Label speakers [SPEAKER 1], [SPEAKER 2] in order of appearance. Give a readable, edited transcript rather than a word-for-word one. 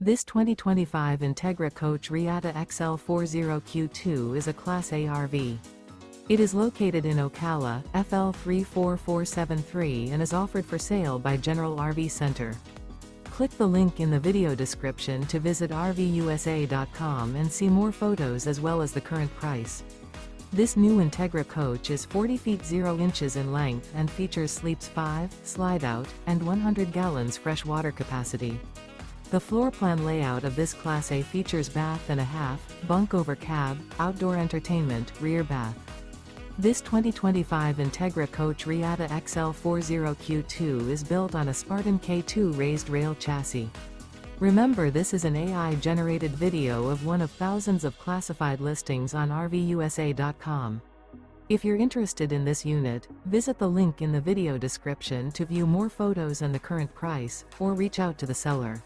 [SPEAKER 1] This 2025 Entegra Coach Reatta XL 40Q2 is a Class A RV. It is located in Ocala, FL 34473 and is offered for sale by General RV Center. Click the link in the video description to visit RVUSA.com and see more photos as well as the current price. This new Entegra Coach is 40 feet 0 inches in length and features sleeps 5, Slideout, and 100 gallons fresh water capacity. The floor plan layout of this Class A features bath and a half, bunk over cab, outdoor entertainment, rear bath. This 2025 Entegra Coach Reatta XL 40Q2 is built on a Spartan K2 Raised Rail chassis. Remember, this is an AI-generated video of one of thousands of classified listings on RVUSA.com. If you're interested in this unit, visit the link in the video description to view more photos and the current price, or reach out to the seller.